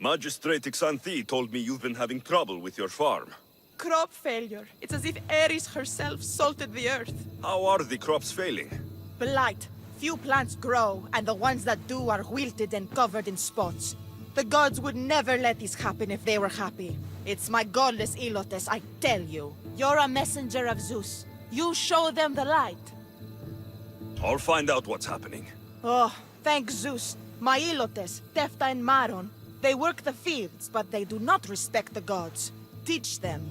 Magistrate Xanthi told me you've been having trouble with your farm. Crop failure. It's as if Ares herself salted the earth. How are the crops failing? Blight. Few plants grow, and the ones that do are wilted and covered in spots. The gods would never let this happen if they were happy. It's my godless Ilotes, I tell you. You're a messenger of Zeus. You show them the light. I'll find out what's happening. Oh, thank Zeus. My Ilotes, Tefta and Maron, they work the fields, but they do not respect the gods. Teach them.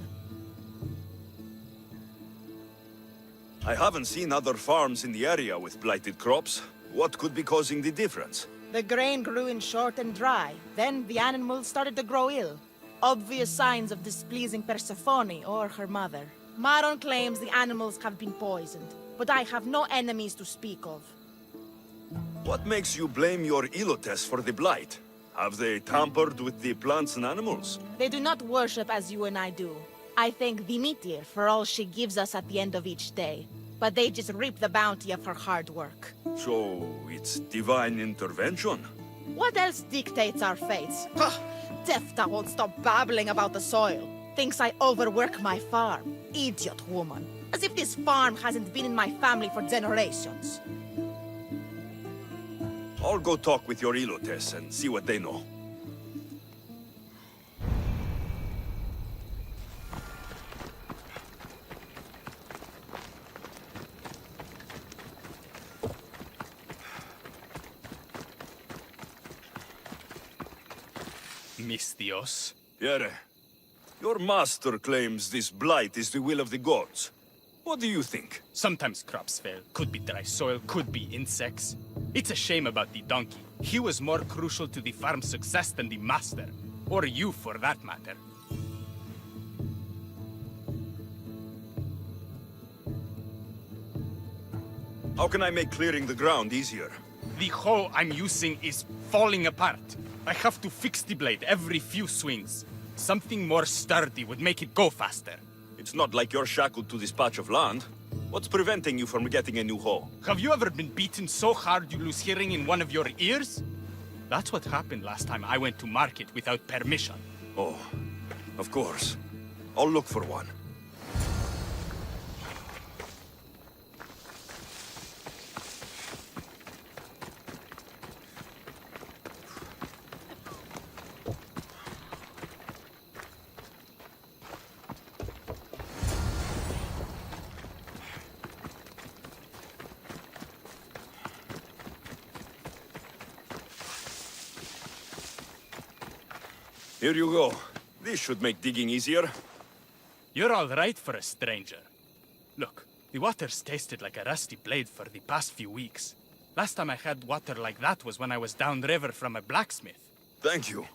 I haven't seen other farms in the area with blighted crops. What could be causing the difference? The grain grew in short and dry. Then the animals started to grow ill. Obvious signs of displeasing Persephone or her mother. Maron claims the animals have been poisoned, but I have no enemies to speak of. What makes you blame your Ilotes for the blight? Have they tampered with the plants and animals? They do not worship as you and I do. I thank Demeter for all she gives us at the end of each day. But they just reap the bounty of her hard work. So, it's divine intervention? What else dictates our fates? Ugh, Tefta won't stop babbling about the soil. Thinks I overwork my farm. Idiot woman. As if this farm hasn't been in my family for generations. I'll go talk with your Ilotes and see what they know. Mistios. Yere, your master claims this blight is the will of the gods. What do you think? Sometimes crops fail. Could be dry soil, could be insects. It's a shame about the donkey. He was more crucial to the farm's success than the master. Or you, for that matter. How can I make clearing the ground easier? The hoe I'm using is falling apart. I have to fix the blade every few swings. Something more sturdy would make it go faster. It's not like you're shackled to this patch of land. What's preventing you from getting a new hoe? Have you ever been beaten so hard you lose hearing in one of your ears? That's what happened last time I went to market without permission. Oh, of course. I'll look for one. Here you go. This should make digging easier. You're all right for a stranger. Look, the water's tasted like a rusty blade for the past few weeks. Last time I had water like that was when I was downriver from a blacksmith. Thank you.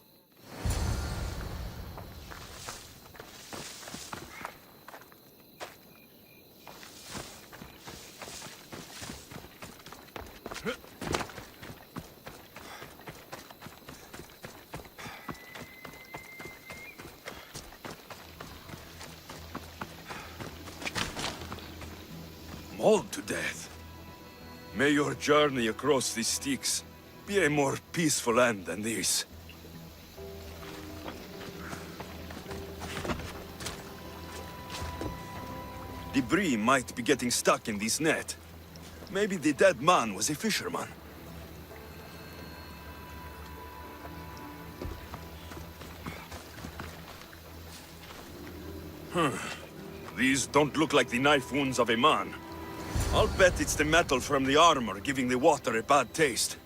Mauled to death. May your journey across the Styx be a more peaceful end than this. Debris might be getting stuck in this net. Maybe the dead man was a fisherman. These don't look like the knife wounds of a man. I'll bet it's the metal from the armor giving the water a bad taste.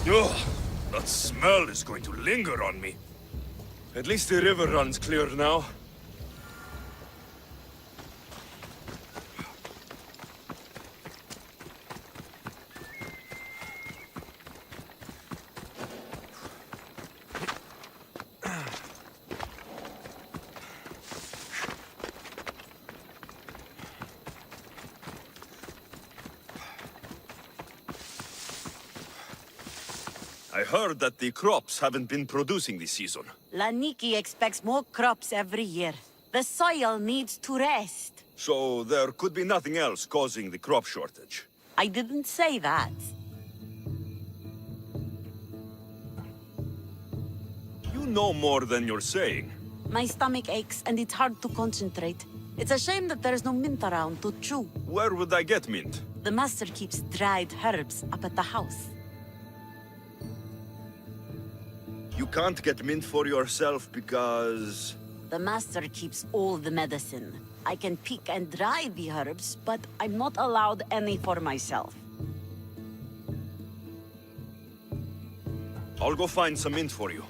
Ugh, that smell is going to linger on me. At least the river runs clear now. I heard that the crops haven't been producing this season. Laniki expects more crops every year. The soil needs to rest. So there could be nothing else causing the crop shortage. I didn't say that. You know more than you're saying. My stomach aches and it's hard to concentrate. It's a shame that there's no mint around to chew. Where would I get mint? The master keeps dried herbs up at the house. You can't get mint for yourself because... The master keeps all the medicine. I can pick and dry the herbs, but I'm not allowed any for myself. I'll go find some mint for you.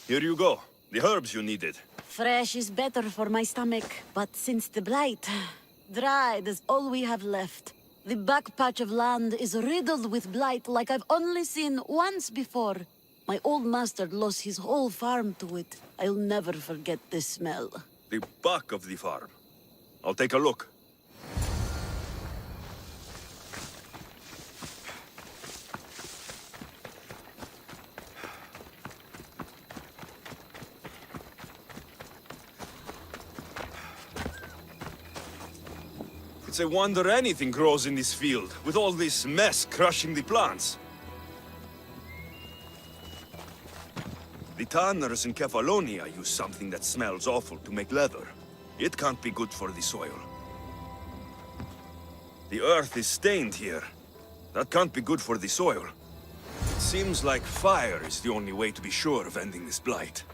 Here you go. The herbs you needed. Fresh is better for my stomach, but since the blight, dried is all we have left. The back patch of land is riddled with blight like I've only seen once before. My old master lost his whole farm to it. I'll never forget this smell. The back of the farm. I'll take a look. It's a wonder anything grows in this field, with all this mess crushing the plants. The tanners in Kefalonia use something that smells awful to make leather. It can't be good for the soil. The earth is stained here. That can't be good for the soil. It seems like fire is the only way to be sure of ending this blight.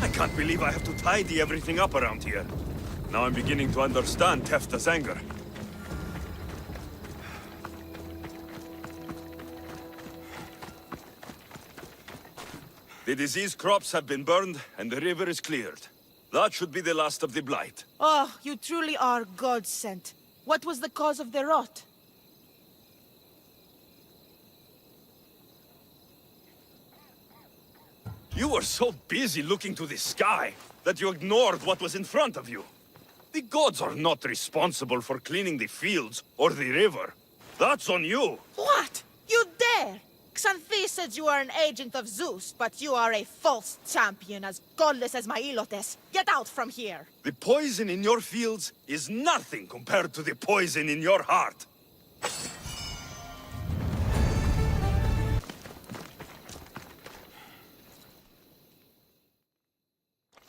I can't believe I have to tidy everything up around here. Now I'm beginning to understand Tefta's anger. The disease crops have been burned, and the river is cleared. That should be the last of the blight. Oh, you truly are God-sent. What was the cause of the rot? You were so busy looking to the sky that you ignored what was in front of you. The gods are not responsible for cleaning the fields or the river. That's on you. What? You dare? Xanthi said you are an agent of Zeus, but you are a false champion as godless as my Ilotes. Get out from here! The poison in your fields is nothing compared to the poison in your heart.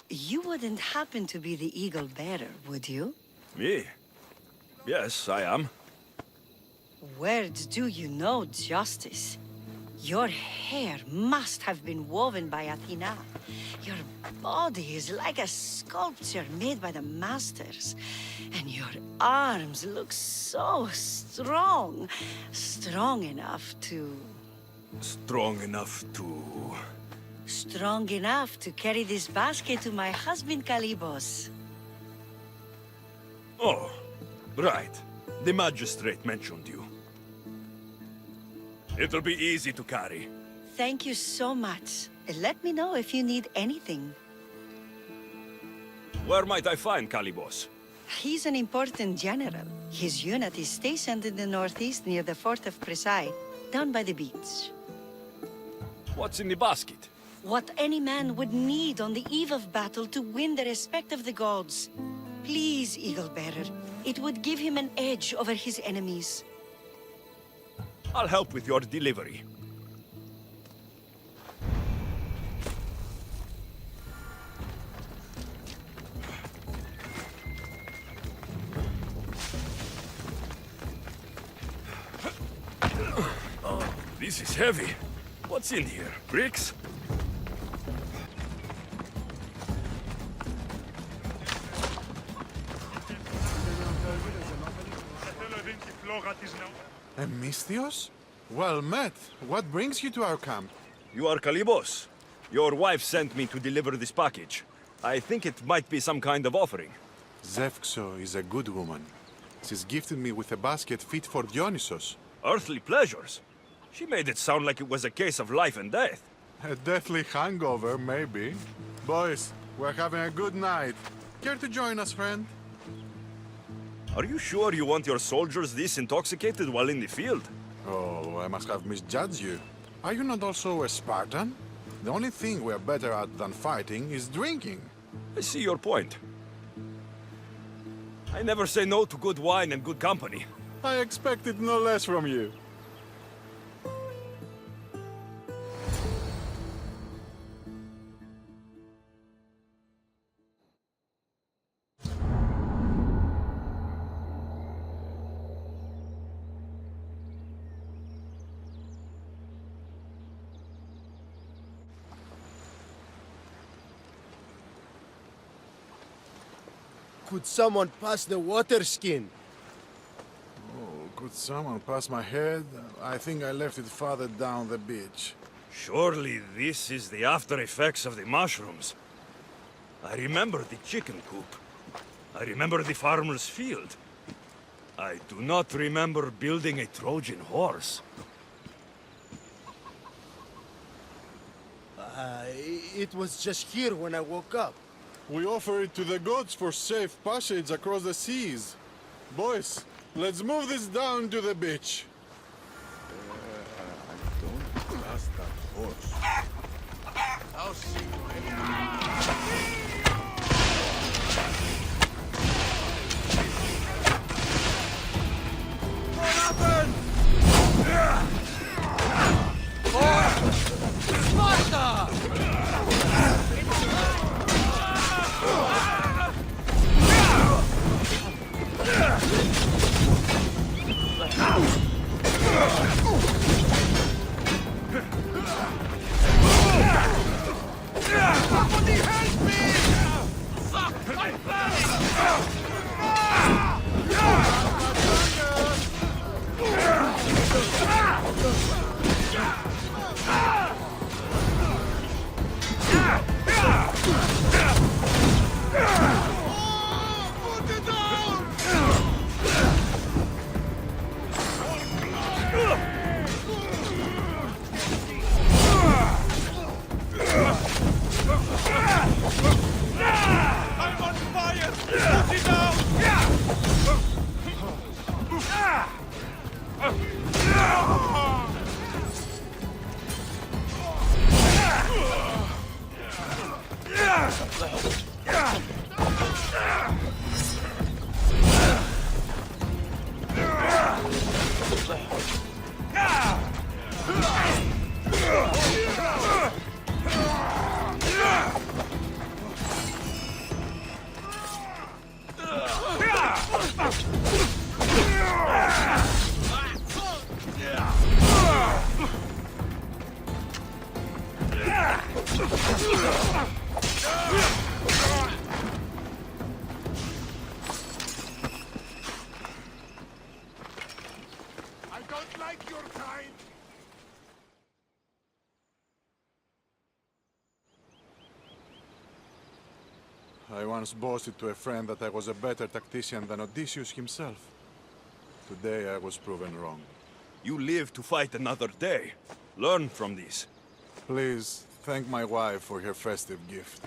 You wouldn't happen to be the eagle bearer, would you? Me? Yes, I am. Where do you know justice? Your hair must have been woven by Athena. Your body is like a sculpture made by the masters. And your arms look so strong. Strong enough to carry this basket to my husband Kalibos. Oh, right. The magistrate mentioned you. It'll be easy to carry. Thank you so much. Let me know if you need anything. Where might I find Kalibos? He's an important general. His unit is stationed in the northeast near the fort of Presai, down by the beach. What's in the basket? What any man would need on the eve of battle to win the respect of the gods. Please, Eagle Bearer. It would give him an edge over his enemies. I'll help with your delivery. Oh, this is heavy. What's in here? Bricks? Misthios? Well met. What brings you to our camp? You are Kalibos. Your wife sent me to deliver this package. I think it might be some kind of offering. Zevxo is a good woman. She's gifted me with a basket fit for Dionysos. Earthly pleasures? She made it sound like it was a case of life and death. A deathly hangover, maybe. Boys, we're having a good night. Care to join us, friend? Are you sure you want your soldiers this intoxicated while in the field? Oh, I must have misjudged you. Are you not also a Spartan? The only thing we're better at than fighting is drinking. I see your point. I never say no to good wine and good company. I expected no less from you. Could someone pass the water skin? Oh, could someone pass my head? I think I left it farther down the beach. Surely this is the after effects of the mushrooms. I remember the chicken coop. I remember the farmer's field. I do not remember building a Trojan horse. It was just here when I woke up. We offer it to the gods for safe passage across the seas. Boys, let's move this down to the beach. I don't trust that horse. I'll see What happened? For Sparta! Somebody help me! your kind! I once boasted to a friend that I was a better tactician than Odysseus himself. Today I was proven wrong. You live to fight another day. Learn from this. Please, thank my wife for her festive gift.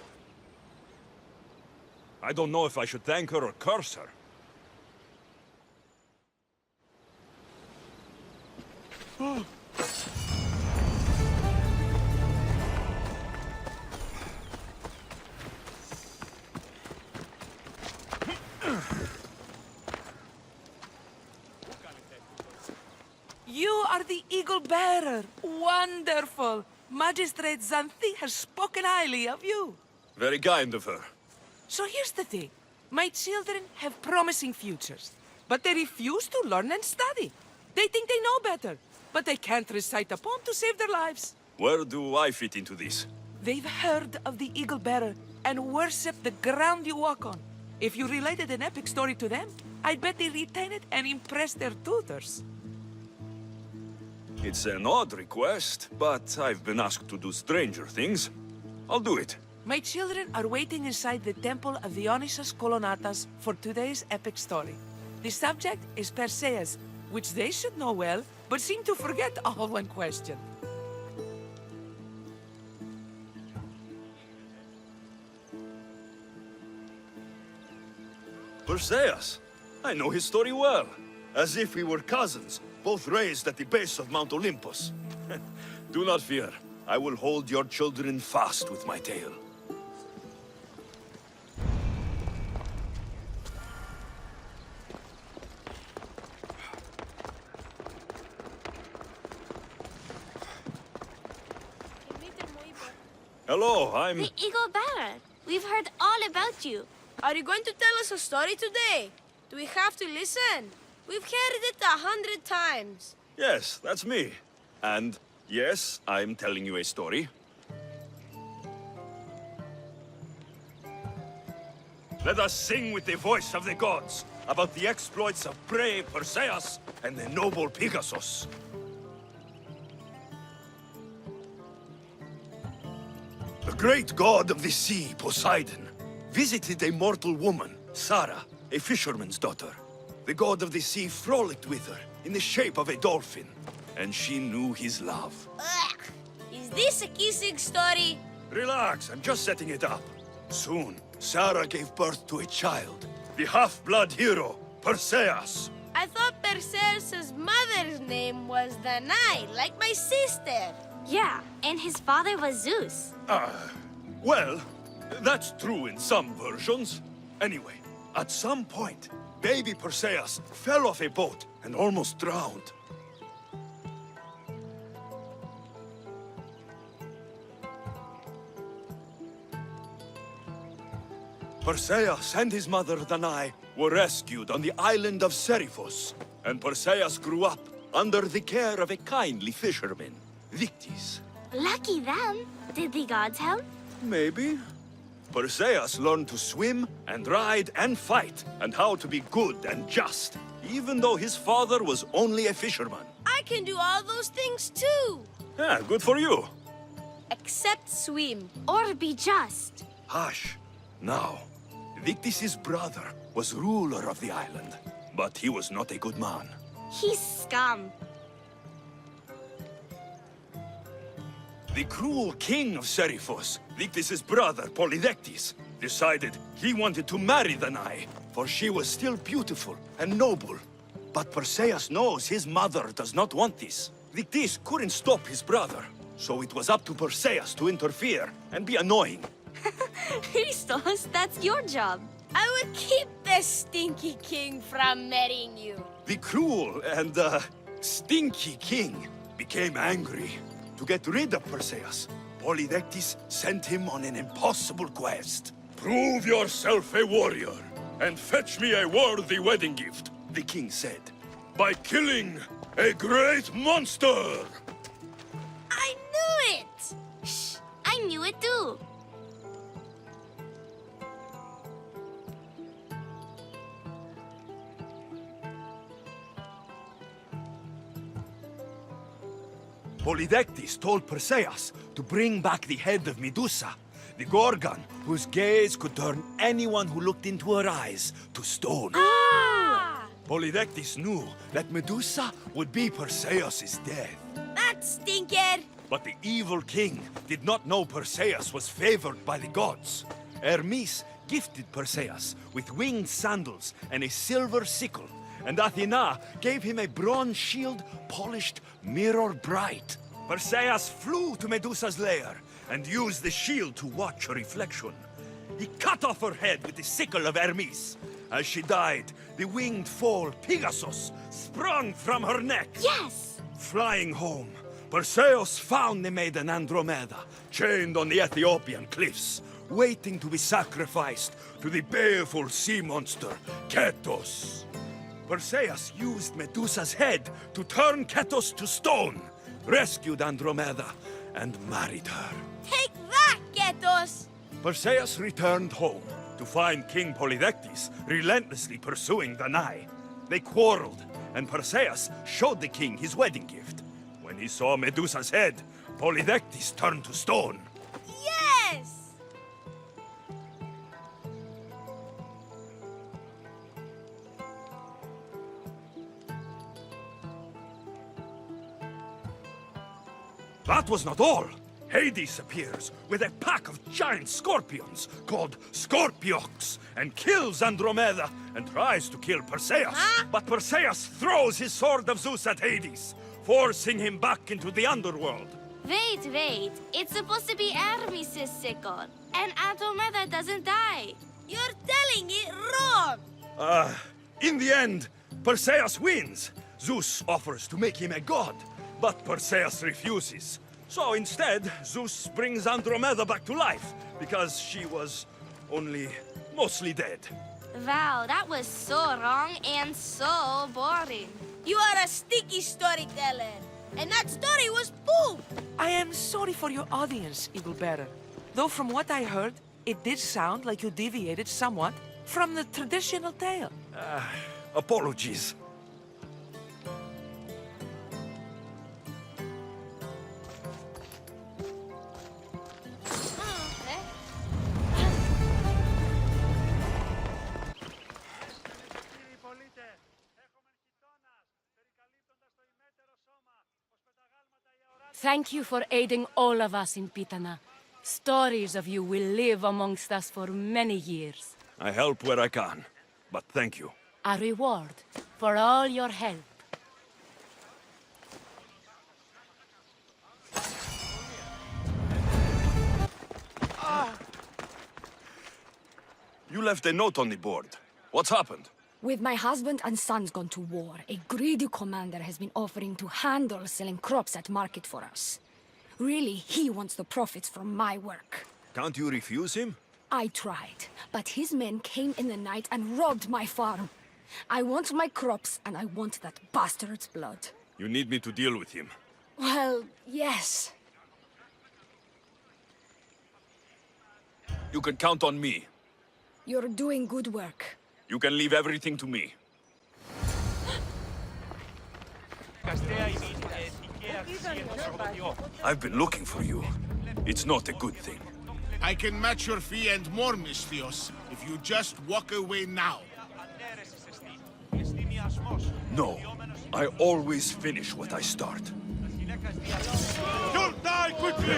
I don't know if I should thank her or curse her. You are the Eagle Bearer. Wonderful. Magistrate Xanthi has spoken highly of you. Very kind of her. So here's the thing. My children have promising futures, but they refuse to learn and study. They think they know better, but they can't recite a poem to save their lives. Where do I fit into this? They've heard of the Eagle Bearer and worship the ground you walk on. If you related an epic story to them, I bet they retain it and impress their tutors. It's an odd request, but I've been asked to do stranger things. I'll do it. My children are waiting inside the temple of Dionysus Kolonatas for today's epic story. The subject is Perseus, which they should know well, but seem to forget all when questioned. Perseus. I know his story well. As if we were cousins, both raised at the base of Mount Olympus. Do not fear. I will hold your children fast with my tail. Hello, I'm... The Eagle Bearer. We've heard all about you. Are you going to tell us a story today? Do we have to listen? We've heard it 100 times. Yes, that's me. And yes, I'm telling you a story. Let us sing with the voice of the gods about the exploits of brave Perseus and the noble Pegasus. The great god of the sea, Poseidon, visited a mortal woman, Sarah, a fisherman's daughter. The god of the sea frolicked with her in the shape of a dolphin, and she knew his love. Ugh. Is this a kissing story? Relax, I'm just setting it up. Soon, Sarah gave birth to a child, the half-blood hero, Perseus. I thought Perseus' mother's name was Danae, like my sister. Yeah, and his father was Zeus. Well, that's true in some versions. Anyway, at some point, baby Perseus fell off a boat and almost drowned. Perseus and his mother Danae were rescued on the island of Seriphos, and Perseus grew up under the care of a kindly fisherman, Victis. Lucky them. Did the gods help? Maybe. Perseus learned to swim and ride and fight, and how to be good and just, even though his father was only a fisherman. I can do all those things too. Yeah, good for you. Except swim. Or be just. Hush. Now, Victis' brother was ruler of the island, but he was not a good man. He's scum. The cruel king of Seriphos, Victis' brother, Polydectes, decided he wanted to marry Danae, for she was still beautiful and noble. But Perseus knows his mother does not want this. Victis couldn't stop his brother, so it was up to Perseus to interfere and be annoying. Christos, that's your job. I will keep the stinky king from marrying you. The cruel and, stinky king became angry. To get rid of Perseus, Polydectes sent him on an impossible quest. Prove yourself a warrior, and fetch me a worthy wedding gift, the king said, by killing a great monster! I knew it! Shh, I knew it too. Polydectes told Perseus to bring back the head of Medusa, the Gorgon, whose gaze could turn anyone who looked into her eyes to stone. Polydectes knew that Medusa would be Perseus' death. That stinker! But the evil king did not know Perseus was favored by the gods. Hermes gifted Perseus with winged sandals and a silver sickle, and Athena gave him a bronze shield polished mirror bright. Perseus flew to Medusa's lair and used the shield to watch her reflection. He cut off her head with the sickle of Hermes. As she died, the winged foal Pegasus sprung from her neck. Yes! Flying home, Perseus found the maiden Andromeda, chained on the Ethiopian cliffs, waiting to be sacrificed to the baleful sea monster, Ketos. Perseus used Medusa's head to turn Ketos to stone, rescued Andromeda, and married her. Take that, Ketos! Perseus returned home to find King Polydectes relentlessly pursuing Danae. They quarreled, and Perseus showed the king his wedding gift. When he saw Medusa's head, Polydectes turned to stone. Yes! That was not all. Hades appears with a pack of giant scorpions called Scorpiox and kills Andromeda and tries to kill Perseus. But Perseus throws his sword of Zeus at Hades, forcing him back into the underworld. Wait. It's supposed to be Hermes' sickle. And Andromeda doesn't die. You're telling it wrong! In the end, Perseus wins. Zeus offers to make him a god, but Perseus refuses. So instead, Zeus brings Andromeda back to life, because she was only mostly dead. Wow, that was so wrong and so boring. You are a sticky storyteller, and that story was poop! I am sorry for your audience, Eagle Bearer. Though from what I heard, it did sound like you deviated somewhat from the traditional tale. Apologies. Thank you for aiding all of us in Pitana. Stories of you will live amongst us for many years. I help where I can, but thank you. A reward for all your help. You left a note on the board. What's happened? With my husband and sons gone to war, a greedy commander has been offering to handle selling crops at market for us. Really, he wants the profits from my work. Can't you refuse him? I tried, but his men came in the night and robbed my farm. I want my crops, and I want that bastard's blood. You need me to deal with him. Well, yes. You can count on me. You're doing good work. You can leave everything to me. I've been looking for you. It's not a good thing. I can match your fee and more, Misthios, if you just walk away now. No, I always finish what I start. You'll die quickly!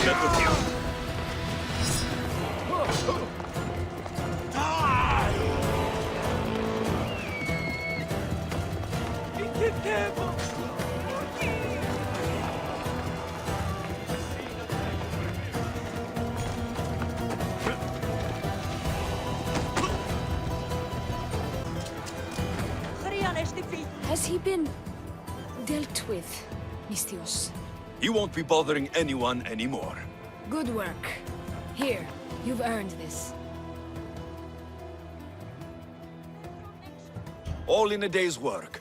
met with you. Has he been dealt with, Mistios? He won't be bothering anyone anymore. Good work. Here, you've earned this. All in a day's work.